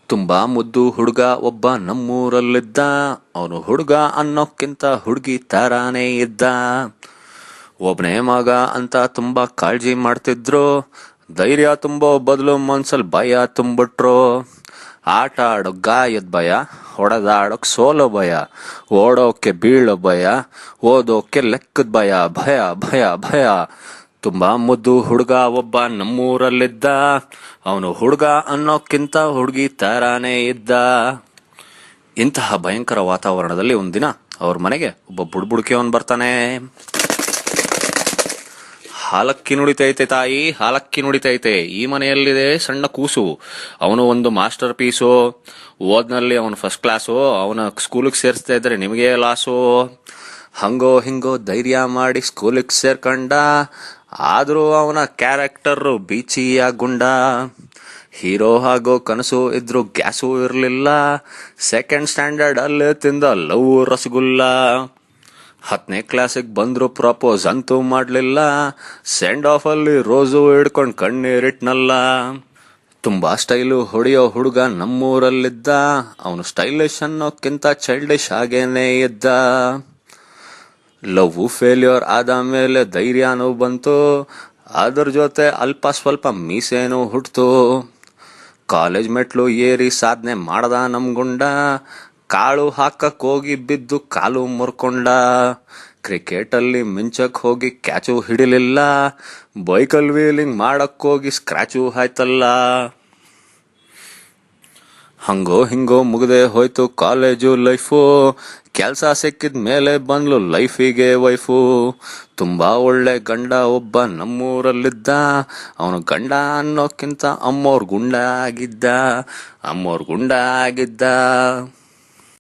ತುಂಬಾ ಮುದ್ದು ಹುಡುಗ ಒಬ್ಬ ನಮ್ಮೂರಲ್ಲಿದ್ದ. ಅವನು ಹುಡುಗ ಅನ್ನೋಕ್ಕಿಂತ ಹುಡುಗಿ ತರಾನೇ ಇದ್ದ. ಒಬ್ನೇ ಮಗ ಅಂತ ತುಂಬಾ ಕಾಳಜಿ ಮಾಡ್ತಿದ್ರು. ಧೈರ್ಯ ತುಂಬೋ ಬದಲು ಮನ್ಸಲ್ ಭಯ ತುಂಬಿಟ್ರು. ಆಟ ಆಡೋಕ್ ಗಾಯದ ಭಯ, ಹೊಡೆದಾಡೋಕ್ ಸೋಲೋ ಭಯ, ಓಡೋಕೆ ಬೀಳೋ ಭಯ, ಓದೋಕೆ ಲೆಕ್ಕದ ಭಯ, ಭಯ ಭಯ ಭಯ. ತುಂಬಾ ಮುದ್ದು ಹುಡುಗ ಒಬ್ಬ ನಮ್ಮೂರಲ್ಲಿದ್ದ. ಅವನು ಹುಡುಗ ಅನ್ನೋಕ್ಕಿಂತ ಹುಡುಗಿ ತರಾನೇ ಇದ್ದ. ಇಂತಹ ಭಯಂಕರ ವಾತಾವರಣದಲ್ಲಿ ಒಂದಿನ ಅವ್ರ ಮನೆಗೆ ಒಬ್ಬ ಬುಡ್ಬುಡ್ಕಿಯವನ್ ಬರ್ತಾನೆ. ಹಾಲಕ್ಕಿ ನುಡಿತೈತೆ ತಾಯಿ, ಹಾಲಕ್ಕಿ ನುಡಿತೈತೆ. ಈ ಮನೆಯಲ್ಲಿದೆ ಸಣ್ಣ ಕೂಸು. ಅವನು ಒಂದು ಮಾಸ್ಟರ್ ಪೀಸು. ಓದ್ನಲ್ಲಿ ಅವನು ಫಸ್ಟ್ ಕ್ಲಾಸು. ಅವನ ಸ್ಕೂಲಿಗೆ ಸೇರಿಸ್ತಾ ಇದ್ರೆ ನಿಮಗೆ ಲಾಸು. ಹಂಗೋ ಹಿಂಗೋ ಧೈರ್ಯ ಮಾಡಿ ಸ್ಕೂಲಿಗೆ ಸೇರ್ಕಂಡ. ಆದ್ರೂ ಅವನ ಕ್ಯಾರೆಕ್ಟರ್ ಬೀಚಿಯ ಗುಂಡ. ಹೀರೋ ಆಗೋ ಕನಸು ಇದ್ರು ಗ್ಯಾಸು ಇರ್ಲಿಲ್ಲ. ಸೆಕೆಂಡ್ ಸ್ಟ್ಯಾಂಡರ್ಡ್ ಅಲ್ಲೇ ತಿಂದ ಲವ್ ರಸಗುಲ್ಲ. 10ನೇ ಕ್ಲಾಸಿಗೆ ಬಂದ್ರು ಪ್ರಪೋಸ್ ಅಂತೂ ಮಾಡ್ಲಿಲ್ಲ. ಸೆಂಡ್ ಆಫ್ ಅಲ್ಲಿ ರೋಸು ಹಿಡ್ಕೊಂಡ್ ಕಣ್ಣೀರಿಟ್ನಲ್ಲ. ತುಂಬಾ ಸ್ಟೈಲು ಹೊಡೆಯೋ ಹುಡುಗ ನಮ್ಮೂರಲ್ಲಿದ್ದ. ಅವನು ಸ್ಟೈಲಿಶ್ ಅನ್ನೋಕ್ಕಿಂತ ಚೈಲ್ಡಿಶ್ ಆಗೇನೆ ಇದ್ದ. ಲವ್ ಫೇಲ್ಯೂರ್ ಆದ ಮೇಲೆ ಧೈರ್ಯನೂ ಬಂತು. ಅದ್ರ ಜೊತೆ ಅಲ್ಪ ಸ್ವಲ್ಪ ಮೀಸೇನೂ ಹುಟ್ತು. ಕಾಲೇಜ್ ಮೆಟ್ಲು ಏರಿ ಸಾಧನೆ ಮಾಡದ ನಮ್ ಗುಂಡ. ಕಾಳು ಹಾಕಕ್ ಹೋಗಿ ಬಿದ್ದು ಕಾಲು ಮುರ್ಕೊಂಡ. ಕ್ರಿಕೆಟ್ ಅಲ್ಲಿ ಮಿಂಚಕ್ ಹೋಗಿ ಕ್ಯಾಚು ಹಿಡಿಲಿಲ್ಲ. ಬೈಕಲ್ ವೀಲಿಂಗ್ ಮಾಡಕ್ ಹೋಗಿ ಸ್ಕ್ರಾಚು ಆಯ್ತಲ್ಲ. ಹಂಗೋ ಹಿಂಗೋ ಮುಗ್ದೆ ಹೋಯ್ತು ಕಾಲೇಜು ಲೈಫು. ಕೆಲ್ಸ ಸಿಕ್ಕಿದ ಮೇಲೆ ಬಂದ್ಲು ಲೈಫಿಗೆ ವೈಫು. ತುಂಬಾ ಒಳ್ಳೆ ಗಂಡ ಒಬ್ಬ ನಮ್ಮೂರಲ್ಲಿದ್ದ. ಅವನು ಗಂಡ ಅನ್ನೋಕ್ಕಿಂತ ಅಮ್ಮೋರ್ ಗುಂಡ ಆಗಿದ್ದ.